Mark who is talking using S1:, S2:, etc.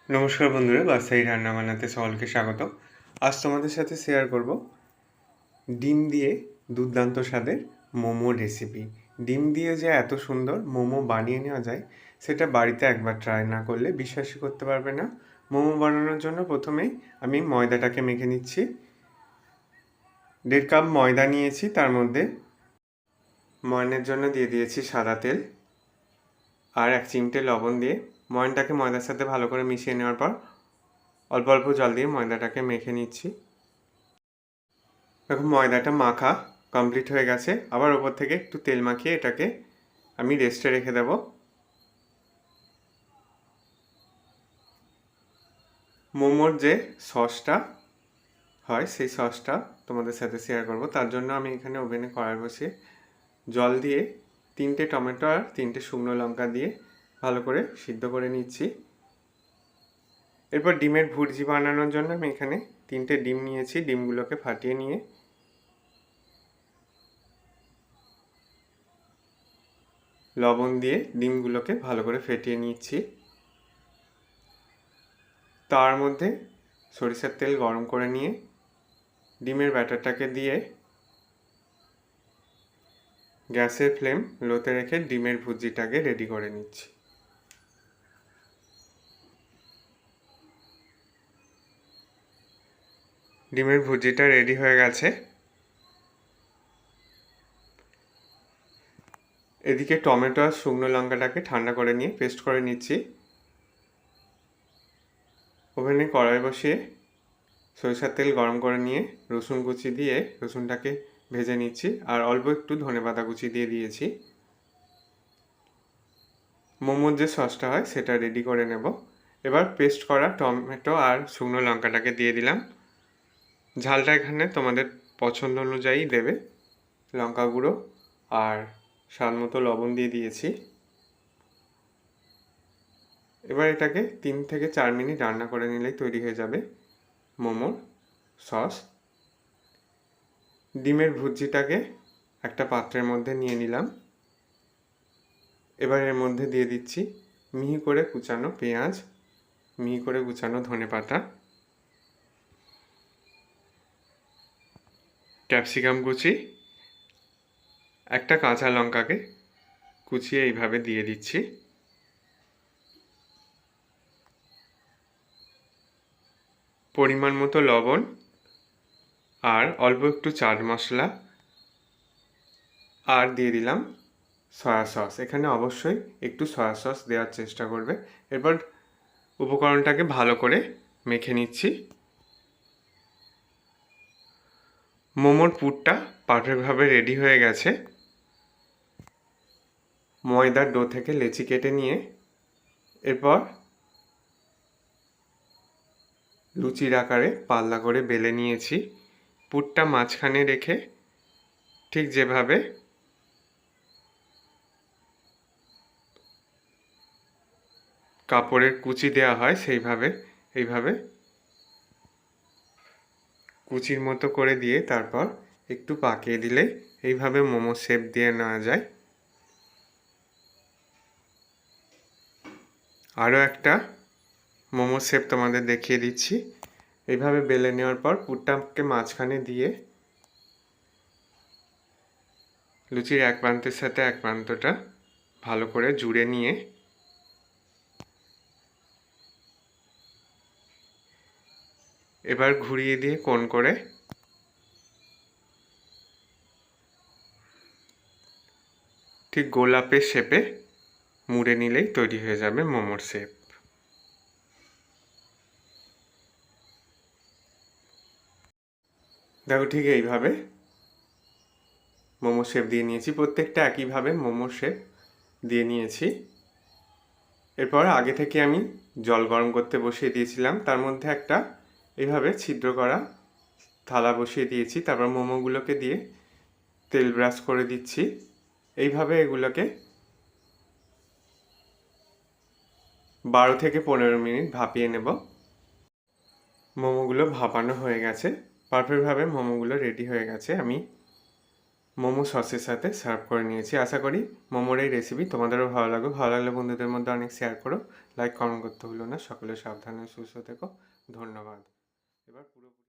S1: নমস্কার বন্ধুরা, বাসাই রান্না বান্নাতে সকলকে স্বাগত। আজ তোমাদের সাথে শেয়ার করব ডিম দিয়ে দুর্দান্ত স্বাদের মোমো রেসিপি। ডিম দিয়ে যে এত সুন্দর মোমো বানিয়ে নেওয়া যায় সেটা বাড়িতে একবার ট্রাই না করলে বিশ্বাসই করতে পারবে না। মোমো বানানোর জন্য প্রথমেই আমি ময়দাটাকে মেখে নিচ্ছি। 1.5 কাপ ময়দা নিয়েছি, তার মধ্যে ময়নের জন্য দিয়ে দিয়েছি সাদা তেল আর 1 চিমটে লবণ দিয়ে ময়নটাকে ময়দার সাথে ভালো করে মিশিয়ে নেওয়ার পর অল্প অল্প জল দিয়ে ময়দাটাকে মেখে নিচ্ছি। দেখো ময়দাটা মাখা কমপ্লিট হয়ে গেছে। আবার ওপর থেকে একটু তেল মাখিয়ে এটাকে আমি রেস্টে রেখে দেব। মোমোর যে সসটা হয় সেই সসটা তোমাদের সাথে শেয়ার করব। তার জন্য আমি এখানে ওভেনে কড়াই বসিয়ে জল দিয়ে 3টে টমেটো আর 3টে শুকনো লঙ্কা দিয়ে ভালো করে সিদ্ধ করে নিচ্ছি। এরপর ডিমের ভুর্জি বানানোর জন্য আমি এখানে 3টে ডিম নিয়েছি। ডিমগুলোকে ফাটিয়ে নিয়ে লবণ দিয়ে ডিমগুলোকে ভালো করে ফেটিয়ে নিচ্ছি। তার মধ্যে সরিষার তেল গরম করে নিয়ে ডিমের ব্যাটারটাকে দিয়ে গ্যাসের ফ্লেম লোতে রেখে ডিমের ভুজিটাকে রেডি করে নিচ্ছি। ডিমের ভুজিটা রেডি হয়ে গেছে। এদিকে টমেটো আর শুকনো লঙ্কাটাকে ঠান্ডা করে নিয়ে পেস্ট করে নিচ্ছি। ওভেনে কড়াই বসিয়ে সরিষার তেল গরম করে নিয়ে রসুন কুচি দিয়ে রসুনটাকে ভেজে নিচ্ছি আর অল্প একটু ধনেপাতা কুচি দিয়ে দিয়েছি। মোমোর যে সসটা হয় সেটা রেডি করে নেব। এবার পেস্ট করা টমেটো আর শুকনো লঙ্কাটাকে দিয়ে দিলাম। ঝালটা এখানে তোমাদের পছন্দ অনুযায়ী দেবে। লঙ্কা গুঁড়ো আর স্বাদ মতো লবণ দিয়ে দিয়েছি। এবার এটাকে 3 থেকে 4 মিনিট রান্না করে নিলেই তৈরি হয়ে যাবে মোমোর সস। ডিমের ভুজিটাকে একটা পাত্রের মধ্যে নিয়ে নিলাম। এবার এর মধ্যে দিয়ে দিচ্ছি মিহি করে কুচানো পেঁয়াজ, মিহি করে কুচানো ধনেপাতা, ক্যাপসিকাম কুচি, একটা কাঁচা লঙ্কাকে কুচিয়ে এইভাবে দিয়ে দিচ্ছি। পরিমাণ মতো লবণ আর অল্প একটু চাট মশলা আর দিয়ে দিলাম সয়া সস। এখানে অবশ্যই একটু সয়া সস দেওয়ার চেষ্টা করবে। এরপর উপকরণটাকে ভালো করে মেখে নিচ্ছি। মোমোর পুরটা পারফেক্টভাবে রেডি হয়ে গেছে। ময়দার ডো থেকে লেচি কেটে নিয়ে এরপর লুচির আকারে পাতলা করে বেলে নিয়েছি। পুরটা মাঝখানে রেখে ঠিক যেভাবে কাপড়ের কুচি দেওয়া হয় সেইভাবে এইভাবে কুচির মতো করে দিয়ে তারপর একটু পাকিয়ে দিলে এইভাবে মোমো শেপ দিয়ে নেওয়া যায়। আরও একটা মোমো শেপ তোমাদের দেখিয়ে দিচ্ছি। এইভাবে বেলে নেওয়ার পর পুরটাকে মাঝখানে দিয়ে লুচির এক প্রান্তের সাথে এক প্রান্তটা ভালো করে জুড়ে নিয়ে এবার ঘুরিয়ে দিয়ে কোণ করে ঠিক গোলাপের শেপে মুড়ে নিলেই তৈরি হয়ে যাবে মোমোর শেপ। দেখো ঠিক এইভাবে মোমো শেপ দিয়ে নিয়েছি। প্রত্যেকটা একইভাবে মোমো শেপ দিয়ে নিয়েছি। এরপর আগে থেকে আমি জল গরম করতে বসিয়ে দিয়েছিলাম। তার মধ্যে একটা এইভাবে ছিদ্র করা থালা বসিয়ে দিয়েছি। তারপর মোমোগুলোকে দিয়ে তেল ব্রাশ করে দিচ্ছি। এইভাবে এগুলোকে 12 থেকে 15 মিনিট ভাপিয়ে নেব। মোমোগুলো ভাপানো হয়ে গেছে। পারফেক্টভাবে মোমোগুলো রেডি হয়ে গেছে। আমি মোমো সসের সাথে সার্ভ করে নিয়েছি। আশা করি মোমোর এই রেসিপি তোমাদেরও ভালো লাগবে। ভালো লাগলে বন্ধুদের মধ্যে অনেক শেয়ার করো, লাইক কমেন্ট করতে ভুলো না। সকলে সাবধানে সুস্থ থেকো। ধন্যবাদ। এবার পুরো